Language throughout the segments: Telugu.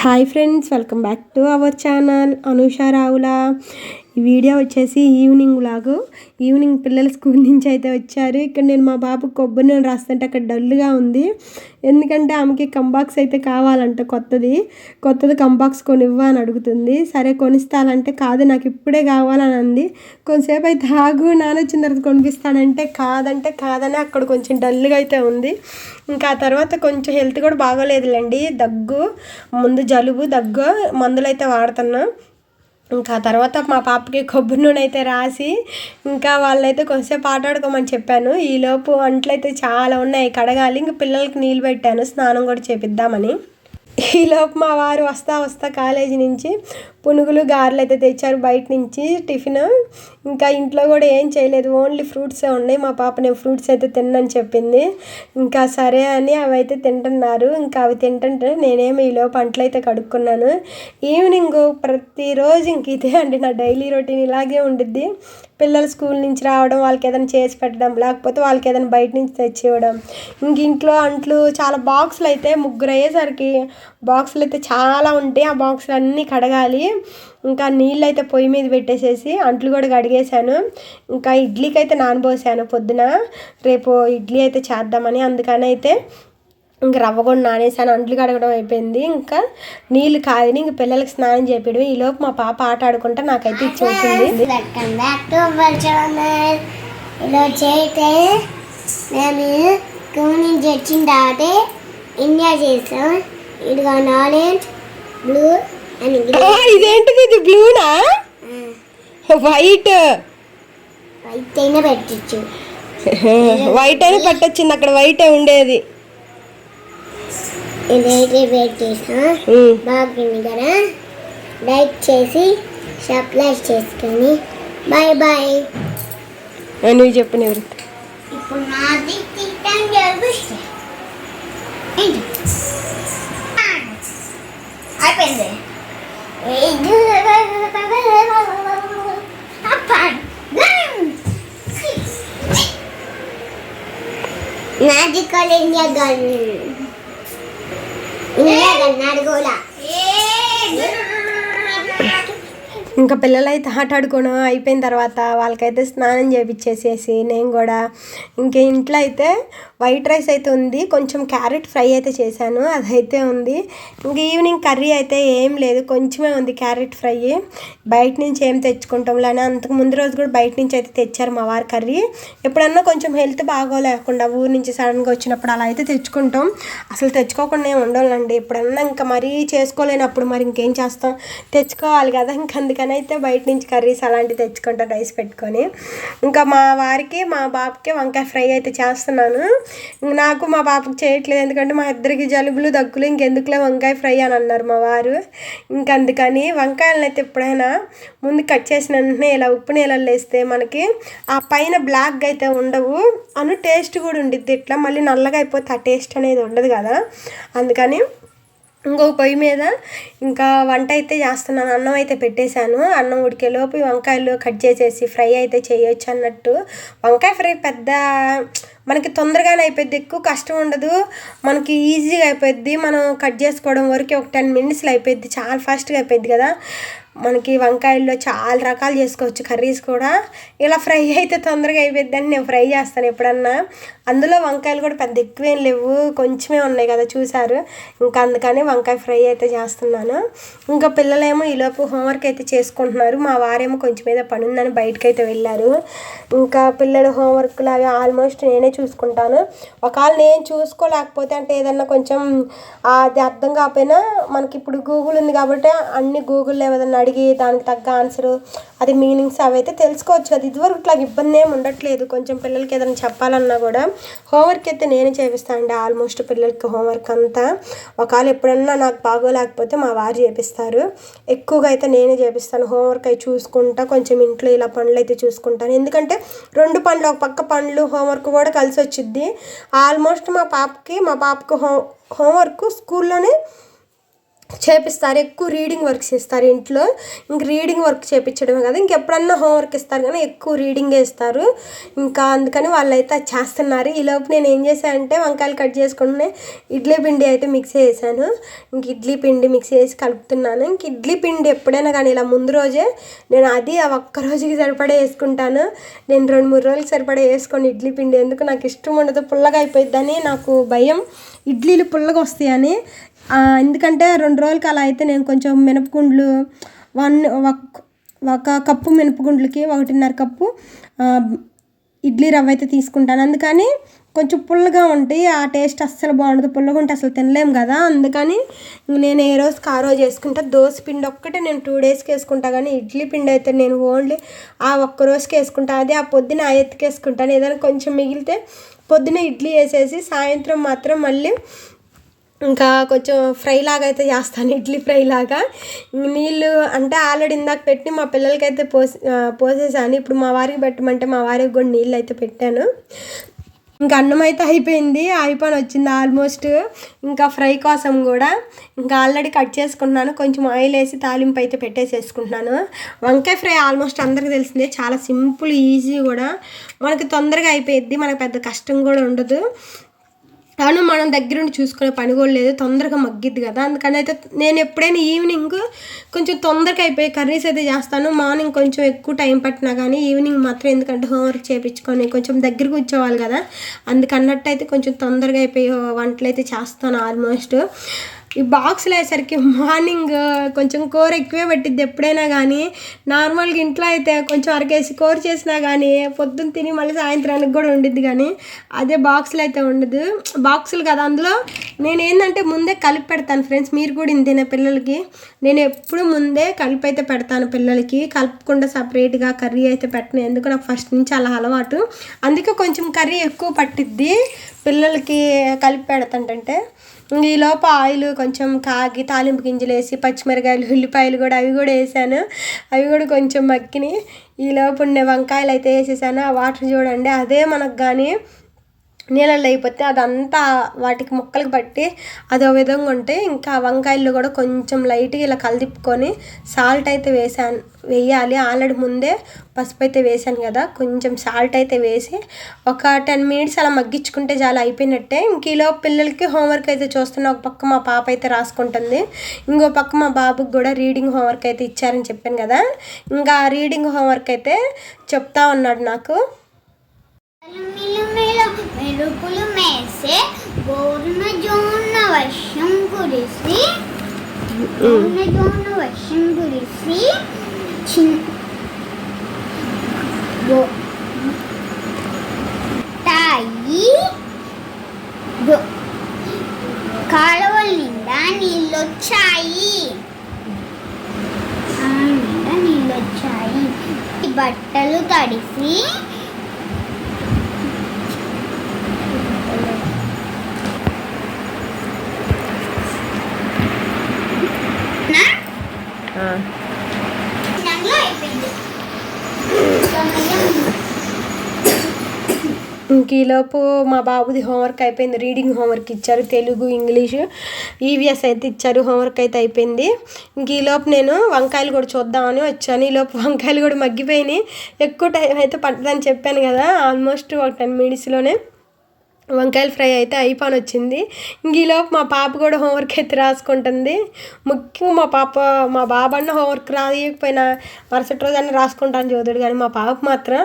Hi friends, welcome back to our channel Anusha Ravula. ఈ వీడియో వచ్చేసి ఈవినింగ్ పిల్లలు స్కూల్ నుంచి అయితే వచ్చారు. ఇక్కడ నేను మా బాబు కొబ్బరి నూనె రాస్తుంటే అక్కడ డల్గా ఉంది. ఎందుకంటే ఆమెకి కంబాక్స్ అయితే కావాలంట, కొత్తది కంబాక్స్ కొనివ్వ అని అడుగుతుంది. సరే కొనిస్తానంటే కాదు నాకు ఇప్పుడే కావాలని అంది. కొంతసేపు అయితే ఆగు, నాన్న వచ్చిన తర్వాత కొనిపిస్తానంటే కాదని అక్కడ కొంచెం డల్గా అయితే ఉంది. ఇంకా ఆ తర్వాత కొంచెం హెల్త్ కూడా బాగోలేదులేండి, ముందు జలుబు దగ్గు మందులు అయితే వాడుతున్నా. ఇంకా తర్వాత మా పాపకి కొబ్బరి నూనె అయితే రాసి ఇంకా వాళ్ళైతే కొంచెంసేపు ఆడుకోమని చెప్పాను. ఈలోపు అంట్లయితే చాలా ఉన్నాయి కడగాలి. ఇంక పిల్లలకి నీళ్ళు పెట్టాను స్నానం కూడా చేపిద్దామని. ఈలోపు మా వారు వస్తా కాలేజీ నుంచి పునుగులు గారెలు అయితే తెచ్చారు బయట నుంచి టిఫిన్. ఇంకా ఇంట్లో కూడా ఏం చేయలేదు, ఓన్లీ ఫ్రూట్సే ఉన్నాయి. మా పాప నేను ఫ్రూట్స్ అయితే తిన్నని చెప్పింది. ఇంకా సరే అని అవి అయితే తింటున్నారు. ఇంకా అవి తింటుంటే నేనేమి ఈలోపు అంట్లు అయితే కడుక్కున్నాను. ఈవినింగ్ ప్రతిరోజు ఇంక ఇదే అండి నా డైలీ రొటీన్, ఇలాగే ఉండిద్ది. పిల్లలు స్కూల్ నుంచి రావడం, వాళ్ళకి ఏదైనా చేసి పెట్టడం, లేకపోతే వాళ్ళకి ఏదైనా బయట నుంచి తెచ్చి ఇవ్వడం. ఇంక ఇంట్లో అంట్లు చాలా బాక్సులు అయితే ముగ్గురు అయ్యేసరికి బాక్సులు అయితే చాలా ఉంటాయి. ఆ బాక్సులు అన్నీ కడగాలి. ఇంకా నీళ్ళు అయితే పొయ్యి మీద పెట్టేసేసి అంట్లు కూడా కడిగేసాను. ఇంకా ఇడ్లీకి అయితే నానబోసాను పొద్దున, రేపు ఇడ్లీ అయితే చేద్దామని. అందుకని అయితే ఇంక రవ్వ కూడా నానేసాను. అంట్లు కడగడం అయిపోయింది. ఇంకా నీళ్ళు కాదని ఇంక పిల్లలకి స్నానం చేపించడం. ఈలోపు మా పాప ఆట ఆడుకుంటా నాకైతే ఇచ్చి ఉంటుంది. ఇండియా చేసాం. ఇదిగో ఆరెంజ్, బ్లూ అని. ఇదేంటిది, ఇది బ్లూనా? వైట్ అయినా పెట్టచ్చు, వైట్ అయినా పెట్టచ్చు. అక్కడ వైటే ఉండేది. ఇదైతే పెట్టేసా బాగుంది కదా. లైక్ చేసి సబ్స్క్రైబ్ చేసుకొని బాయ్ బాయ్. నువ్వు చెప్పు. ఎవరు ఇప్పుడు నాది అయిపోయింది. నాది ఇండియా గన్ అడుగోలా. ఇంకా పిల్లలైతే ఆట ఆడుకోవడం అయిపోయిన తర్వాత వాళ్ళకైతే స్నానం చేపించేసేసి నేను కూడా ఇంక ఇంట్లో అయితే వైట్ రైస్ అయితే ఉంది, కొంచెం క్యారెట్ ఫ్రై అయితే చేశాను, అదైతే ఉంది. ఇంక ఈవినింగ్ కర్రీ అయితే ఏం లేదు, కొంచెమే ఉంది క్యారెట్ ఫ్రై. బయట నుంచి ఏం తెచ్చుకుంటాంలే అని అంతకు ముందు రోజు కూడా బయట నుంచి అయితే తెచ్చారు మా వారి కర్రీ. ఎప్పుడన్నా కొంచెం హెల్త్ బాగోలేకుండా ఊరి నుంచి సడన్గా వచ్చినప్పుడు అలా అయితే తెచ్చుకుంటాం. అసలు తెచ్చుకోకుండా ఏమి ఉండాలండి. ఎప్పుడన్నా ఇంకా మరీ చేసుకోలేనప్పుడు మరి ఇంకేం చేస్తాం, తెచ్చుకోవాలి కదా. ఇంక అందుకని అయితే బయట నుంచి కర్రీస్ అలాంటివి తెచ్చుకుంటాం రైస్ పెట్టుకొని. ఇంకా మా వారికి మా బాబుకి వంకాయ ఫ్రై అయితే చేస్తున్నాను. నాకు మా పాపకి చేయట్లేదు, ఎందుకంటే మా ఇద్దరికి జలుబులు దగ్గులు, ఇంకెందుకులే వంకాయ ఫ్రై అని అన్నారు మా వారు. ఇంకందుకని వంకాయలను అయితే ఎప్పుడైనా ముందు కట్ చేసిన వెంటనే ఇలా ఉప్పు నీళ్ళల్లో వేస్తే మనకి ఆ పైన బ్లాక్గా అయితే ఉండవు అను టేస్ట్ కూడా ఉండిద్ది. ఇట్లా మళ్ళీ నల్లగా అయిపోతే ఆ టేస్ట్ అనేది ఉండదు కదా. అందుకని ఇంకో పొయ్యి మీద ఇంకా వంట అయితే చేస్తున్నాను. అన్నం అయితే పెట్టేశాను. అన్నం ఉడికేలోపు వంకాయలు కట్ చేసేసి ఫ్రై అయితే చేయొచ్చు అన్నట్టు. వంకాయ ఫ్రై పెద్ద మనకి తొందరగానే అయిపోద్ది, ఎక్కువ కష్టం ఉండదు, మనకి ఈజీగా అయిపోద్ది. మనం కట్ చేసుకోవడం వరకు ఒక 10 minutesలో అయిపోద్ది, చాలా ఫాస్ట్గా అయిపోద్ది కదా. మనకి వంకాయల్లో చాలా రకాలు చేసుకోవచ్చు కర్రీస్ కూడా. ఇలా ఫ్రై అయితే తొందరగా అయిపోద్ది అని నేను ఫ్రై చేస్తాను ఎప్పుడన్నా. అందులో వంకాయలు కూడా పెద్ద ఎక్కువేం లేవు, కొంచెమే ఉన్నాయి కదా చూసారు. ఇంకా అందుకని వంకాయ ఫ్రై అయితే చేస్తున్నాను. ఇంకా పిల్లలేమో ఈలోపు హోంవర్క్ అయితే చేసుకుంటున్నారు. మా వారేమో కొంచెం మీద పని ఉందని బయటకు అయితే వెళ్ళారు. ఇంకా పిల్లలు హోంవర్క్లు అవి ఆల్మోస్ట్ నేనే చూసుకుంటాను. ఒకవేళ నేను చూసుకోలేకపోతే అంటే ఏదన్నా కొంచెం అది అర్థం కాకపోయినా మనకి ఇప్పుడు గూగుల్ ఉంది కాబట్టి అన్ని గూగుల్లో ఏదైనా అడిగి దానికి తగ్గ ఆన్సరు, అది మీనింగ్స్ అవి అయితే తెలుసుకోవచ్చు. అది ఇదివరకు ఇట్లా ఇబ్బంది ఏమి ఉండట్లేదు. కొంచెం పిల్లలకి ఏదైనా చెప్పాలన్నా కూడా హోంవర్క్ అయితే నేనే చేపిస్తాను అండి. ఆల్మోస్ట్ పిల్లలకి హోంవర్క్ అంతా ఒకవేళ ఎప్పుడన్నా నాకు బాగోలేకపోతే మా వారు చేపిస్తారు. ఎక్కువగా అయితే నేనే చేపిస్తాను. హోంవర్క్ అవి చూసుకుంటా కొంచెం ఇంట్లో ఇలా పనులు అయితే చూసుకుంటాను. ఎందుకంటే 2 పనులు, ఒక పక్క పనులు హోంవర్క్ కూడా కలిసి వచ్చిద్ది. ఆల్మోస్ట్ మా పాపకి హోంవర్క్ స్కూల్లోనే చేపిస్తారు, ఎక్కువ రీడింగ్ వర్క్స్ ఇస్తారు ఇంట్లో. ఇంక రీడింగ్ వర్క్ చేయించడమే కదా, ఇంకెప్పుడన్నా హోంవర్క్ ఇస్తారు కానీ ఎక్కువ రీడింగే ఇస్తారు. ఇంకా అందుకని వాళ్ళైతే అది చేస్తున్నారు. ఈలోపు నేను ఏం చేశానంటే వంకాయలు కట్ చేసుకుంటే ఇడ్లీ పిండి అయితే మిక్సీ చేశాను. ఇంక ఇడ్లీ పిండి మిక్సీ చేసి కలుపుతున్నాను. ఇంక ఇడ్లీ పిండి ఎప్పుడైనా కానీ ఇలా ముందు రోజే నేను అది ఆ ఒక్క రోజుకి సరిపడా వేసుకుంటాను. నేను 2-3 రోజులకి సరిపడా వేసుకోండి ఇడ్లీ పిండి. ఎందుకు నాకు ఇష్టం ఉండదు, పుల్లగా అయిపోయిద్దని నాకు భయం, ఇడ్లీలు పుల్లగా వస్తాయని. ఎందుకంటే 2 రోజులకి అలా అయితే నేను కొంచెం మినపగుండ్లు ఒక కప్పు మినపగుండ్లకి 1.5 కప్పు ఇడ్లీ రవ్వ అయితే తీసుకుంటాను. అందుకని కొంచెం పుల్లగా ఉంటాయి, ఆ టేస్ట్ అస్సలు బాగుండదు. పుల్లగా ఉంటే అసలు తినలేము కదా, అందుకని నేను ఏ రోజుకి ఆ రోజు వేసుకుంటా. దోశ పిండి ఒక్కటే నేను 2 డేస్కి వేసుకుంటా, కానీ ఇడ్లీ పిండి అయితే నేను ఓన్లీ ఆ ఒక్క రోజుకి వేసుకుంటా. అదే ఆ పొద్దున ఆ ఎత్తుకి వేసుకుంటాను. ఏదైనా కొంచెం మిగిలితే పొద్దున ఇడ్లీ వేసేసి సాయంత్రం మాత్రం మళ్ళీ ఇంకా కొంచెం ఫ్రై లాగా అయితే చేస్తాను, ఇడ్లీ ఫ్రై లాగా. నీళ్ళు అంటే ఆల్రెడీ ఇందాక పెట్టి మా పిల్లలకైతే పోసేసాను. ఇప్పుడు మా వారికి పెట్టమంటే మా వారికి కూడా నీళ్ళు అయితే పెట్టాను. ఇంకా అన్నం అయితే అయిపోయింది, అయిపోయి వచ్చింది ఆల్మోస్ట్. ఇంకా ఫ్రై కోసం కూడా ఇంకా ఆల్రెడీ కట్ చేసుకుంటున్నాను. కొంచెం ఆయిల్ వేసి తాలింపు అయితే పెట్టేసేసుకుంటున్నాను. వంకాయ ఫ్రై ఆల్మోస్ట్ అందరికీ తెలిసిందే, చాలా సింపుల్, ఈజీ కూడా, మనకి తొందరగా అయిపోయిద్ది, మనకు పెద్ద కష్టం కూడా ఉండదు. అవును, మనం దగ్గరుండి చూసుకునే పని కూడా లేదు, తొందరగా మగ్గిద్ది కదా. అందుకని అయితే నేను ఎప్పుడైనా ఈవినింగ్ కొంచెం తొందరగా అయిపోయి కర్రీస్ అయితే చేస్తాను. మార్నింగ్ కొంచెం ఎక్కువ టైం పట్టినా కానీ ఈవినింగ్ మాత్రం, ఎందుకంటే హోంవర్క్ చేయించుకొని కొంచెం దగ్గర కూర్చోవాలి కదా, అందుకన్నట్టు అయితే కొంచెం తొందరగా అయిపోయి వంటలు అయితే చేస్తాను ఆల్మోస్ట్. ఈ బాక్స్లు అయ్యేసరికి మార్నింగ్ కొంచెం కూర ఎక్కువే పట్టిద్ది ఎప్పుడైనా కానీ. నార్మల్గా ఇంట్లో అయితే కొంచెం అరకేసి కూర చేసినా కానీ పొద్దున్న తిని మళ్ళీ సాయంత్రానికి కూడా ఉండిద్ది, కానీ అదే బాక్సులు అయితే ఉండదు. బాక్సులు కదా, అందులో నేను ఏంటంటే ముందే కలిపి పెడతాను ఫ్రెండ్స్. మీరు కూడా ఇంతేనా పిల్లలకి? నేను ఎప్పుడు ముందే కలిపి అయితే పెడతాను పిల్లలకి, కలుపుకుండా సపరేట్గా కర్రీ అయితే పెట్టను. ఎందుకు నాకు ఫస్ట్ నుంచి అలా అలవాటు, అందుకే కొంచెం కర్రీ ఎక్కువ పట్టిద్ది పిల్లలకి కలిపి పెడతాంటే. ఈలోపు ఆయిల్ కొంచెం కాగి తాలింపు గింజలు వేసి పచ్చిమిరకాయలు, ఉల్లిపాయలు కూడా అవి కూడా వేసాను. అవి కూడా కొంచెం మగ్గిని ఈలోపు ఉండే వంకాయలు అయితే వేసేసాను. ఆ వాటర్ చూడండి, అదే మనకు కానీ నీళ్ళల్లో అయిపోతే అదంతా వాటికి ముక్కలకు పట్టి అదో విధంగా ఉంటే, ఇంకా వంకాయలు కూడా కొంచెం లైట్గా ఇలా కలిదిప్పుకొని సాల్ట్ అయితే వేయాలి. ఆల్రెడీ ముందే పసుపు అయితే వేసాను కదా, కొంచెం సాల్ట్ అయితే వేసి ఒక 10 మినిట్స్ అలా మగ్గించుకుంటే చాలా అయిపోయినట్టే. ఇంక ఈలో పిల్లలకి హోంవర్క్ అయితే చూస్తున్నా. ఒక పక్క మా పాప అయితే రాసుకుంటుంది, ఇంకో పక్క మా బాబుకి కూడా రీడింగ్ హోంవర్క్ అయితే ఇచ్చారని చెప్పాను కదా, ఇంకా రీడింగ్ హోంవర్క్ అయితే చెప్తా ఉన్నాడు నాకు. మెరుపులు మేసే గోరున జోన్న వర్షం కురిసి కాలువల నిండా నీళ్ళొచ్చాయి. బట్టలు తడిసి ఇంక ఈలోపు మా బాబుది హోంవర్క్ అయిపోయింది. రీడింగ్ హోంవర్క్ ఇచ్చారు, తెలుగు, ఇంగ్లీషు, ఈవీఎస్ అయితే ఇచ్చారు. హోంవర్క్ అయితే అయిపోయింది. ఇంక ఈలోపు నేను వంకాయలు కూడా చూద్దామని వచ్చాను. ఈలోపు వంకాయలు కూడా మగ్గిపోయినాయి. ఎక్కువ టైం అయితే పట్టదని చెప్పాను కదా, ఆల్మోస్ట్ ఒక 10 మినిట్స్లోనే వంకాయల ఫ్రై అయితే అయిపోయి వచ్చింది. ఇంక ఈలోపు మా పాప కూడా హోంవర్క్ అయితే రాసుకుంటుంది. ముఖ్యంగా మా బాబన్న హోంవర్క్ రాయకపోయినా మరుసటి రోజు అన్నీ రాసుకుంటాను చదువుతాడు, కానీ మా పాప మాత్రం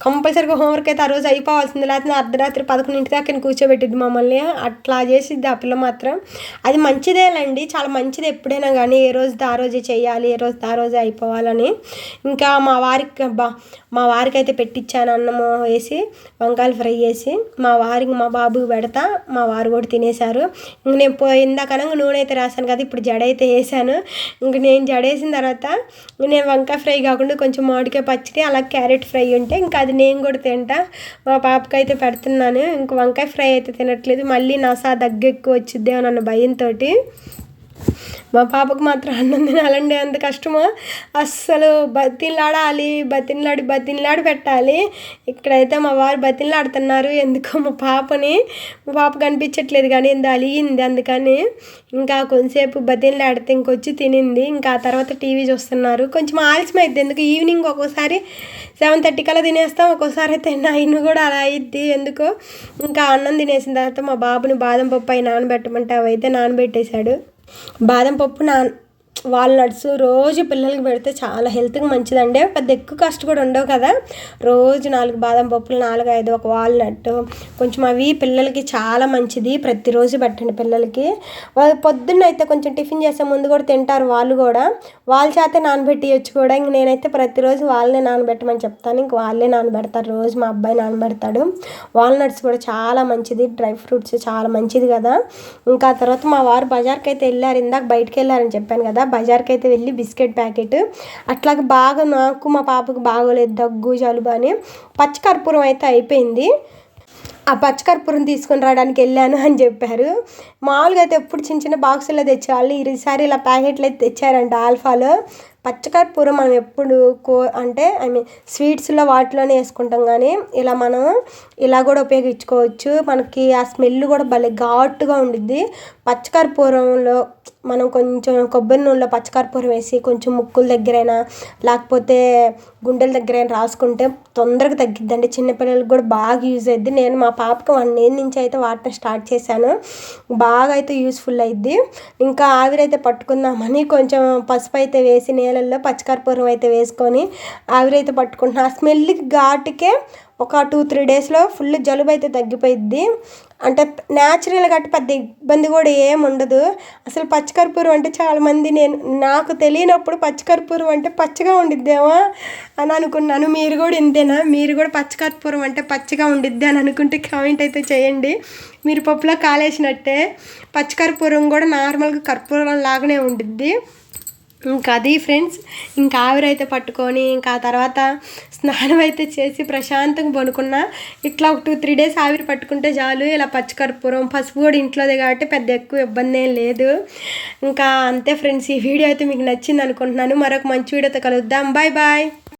కంపల్సరీగా హోంవర్క్ అయితే ఆ రోజు అయిపోవాల్సింది, లేకపోతే అర్ధరాత్రి 11 దాకా కూర్చోబెట్టిద్ది మమ్మల్ని. అట్లా చేసిద్ది ఆ పిల్ల మాత్రం. అది మంచిదేనండి, చాలా మంచిది. ఎప్పుడైనా కానీ ఏ రోజు ఆ రోజే చేయాలి, ఏ రోజు ఆ రోజే అయిపోవాలని. ఇంకా మా వారికి అయితే పెట్టించాను అన్నము వేసి వంకాయలు ఫ్రై చేసి. మా బాబుకి పెడతా, మా వారు కూడా తినేశారు. ఇంక నేను ఇందాకనగా నూనె అయితే రాశాను కదా, ఇప్పుడు జడ అయితే వేసాను. ఇంక నేను జడ వేసిన తర్వాత నేను వంకాయ ఫ్రై కాకుండా కొంచెం మామిడికాయ పచ్చడి, అలా క్యారెట్ ఫ్రై ఉంటే ఇంకా అది నేను కూడా తింటా. మా పాపకి అయితే పెడుతున్నాను. ఇంక వంకాయ ఫ్రై అయితే తినట్లేదు, మళ్ళీ దగ్గు ఎక్కువ వచ్చిద్దేమో అన్న భయంతో. మా పాపకు మాత్రం అన్నం తినాలండి ఎంత కష్టమో. అస్సలు బతిన్లాడి పెట్టాలి. ఇక్కడైతే మా వారు బతిన్లాడుతున్నారు ఎందుకో మా పాప కనిపించట్లేదు కానీ ఏందో అలిగింది, అందుకని ఇంకా కొంతసేపు బతిన్లాడితే ఇంకొచ్చి తినింది. ఇంకా ఆ తర్వాత టీవీ చూస్తున్నారు. కొంచెం ఆలస్యం అయింది ఎందుకు, ఈవినింగ్ ఒక్కోసారి 7:30 కల్లా తినేస్తాం, ఒక్కోసారి అయితే 9 కూడా అలా అయ్యిద్ది ఎందుకో. ఇంకా అన్నం తినేసిన తర్వాత మా బాబుని బాదం పప్పు అవి నానబెట్టమంటే అవైతే నానబెట్టేశాడు. బాదం పప్పు వాల్నట్స్ రోజు పిల్లలకి పెడితే చాలా హెల్త్కి మంచిదండి. పెద్ద ఎక్కువ కాస్ట్ కూడా ఉండవు కదా. రోజు 4 బాదం పప్పులు, 4-5 ఒక వాల్నట్ కొంచెం అవి పిల్లలకి చాలా మంచిది. ప్రతిరోజు పెట్టండి పిల్లలకి. వాళ్ళు పొద్దున్న అయితే కొంచెం టిఫిన్ చేసే ముందు కూడా తింటారు వాళ్ళు కూడా. వాళ్ళ చేతే నానబెట్టియచ్చు కూడా. ఇంక నేనైతే ప్రతిరోజు వాళ్ళనే నానబెట్టమని చెప్తాను. ఇంక వాళ్ళే నానబెడతారు. రోజు మా అబ్బాయి నానబెడతాడు. వాల్నట్స్ కూడా చాలా మంచిది, డ్రై ఫ్రూట్స్ చాలా మంచిది కదా. ఇంకా తర్వాత మా వారు బజార్కి అయితే వెళ్ళారు. ఇందాక బయటకు వెళ్ళారని చెప్పాను కదా. బజార్కి అయితే వెళ్ళి బిస్కెట్ ప్యాకెట్ అట్లాగే బాగా నాకు మా పాపకు బాగోలేదు, దగ్గు జలుబు అని పచ్చికర్పూరం అయితే అయిపోయింది. ఆ పచ్చికర్పూరం తీసుకొని రావడానికి వెళ్ళాను అని చెప్పారు. మామూలుగా అయితే ఎప్పుడు చిన్న చిన్న బాక్సుల్లో తెచ్చేవాళ్ళు, ఈసారి ఇలా ప్యాకెట్లు అయితే తెచ్చారంట ఆల్ఫాలో. పచ్చికర్పూరం మనం ఎప్పుడు అంటే స్వీట్స్లో వాటిలోనే వేసుకుంటాం కానీ మనం ఇలా కూడా ఉపయోగించుకోవచ్చు. మనకి ఆ స్మెల్ కూడా భలే ఘాటుగా ఉండిద్ది. పచ్చికర్పూరంలో మనం కొంచెం కొబ్బరి నూనెలో పచ్చికర్పూరం వేసి కొంచెం ముక్కుల దగ్గరైనా లేకపోతే గుండెల దగ్గరైనా రాసుకుంటే తొందరగా తగ్గిద్దండి. చిన్నపిల్లలకు కూడా బాగా యూజ్ అయ్యిద్ది. నేను మా పాపకి 1 year నుంచి అయితే వాడటం స్టార్ట్ చేశాను. బాగా అయితే యూస్ఫుల్ అయ్యిద్ది. ఇంకా ఆవిరైతే పట్టుకుందామని కొంచెం పసుపు అయితే వేసి నీళ్ళల్లో పచ్చికర్పూరం అయితే వేసుకొని ఆవిరైతే పట్టుకుంటున్నాను. ఆ స్మెల్కి ఘాటుకే ఒక 2-3 daysలో ఫుల్ జలుబు అయితే తగ్గిపోయిద్ది. అంటే న్యాచురల్ కాబట్టి పెద్ద ఇబ్బంది కూడా ఏమి ఉండదు. అసలు పచ్చికర్పూరం అంటే చాలామంది నాకు తెలియనప్పుడు పచ్చికర్పూరం అంటే పచ్చిగా ఉండిద్దేమో అని అనుకున్నాను. మీరు కూడా ఇంతేనా? మీరు కూడా పచ్చికర్పూరం అంటే పచ్చిగా ఉండిద్ది అని అనుకుంటే కామెంట్ అయితే చేయండి. మీరు పప్పులో కాలేసినట్టే పచ్చికర్పూరం కూడా నార్మల్గా కర్పూరం లాగానే ఉండిద్ది. ఇంకా అది ఫ్రెండ్స్. ఇంకా ఆవిరైతే పట్టుకొని ఇంకా తర్వాత స్నానం అయితే చేసి ప్రశాంతంగా పడుకున్నా. ఇట్లా ఒక 2-3 days ఆవిరి పట్టుకుంటే చాలు. ఇలా పచ్చికర్పూరం పసుపు కూడా ఇంట్లోదే కాబట్టి పెద్ద ఎక్కువ ఇబ్బంది ఏం లేదు. ఇంకా అంతే ఫ్రెండ్స్. ఈ వీడియో అయితే మీకు నచ్చింది అనుకుంటున్నాను. మరొక మంచి వీడియోతో కలుద్దాం. Bye bye.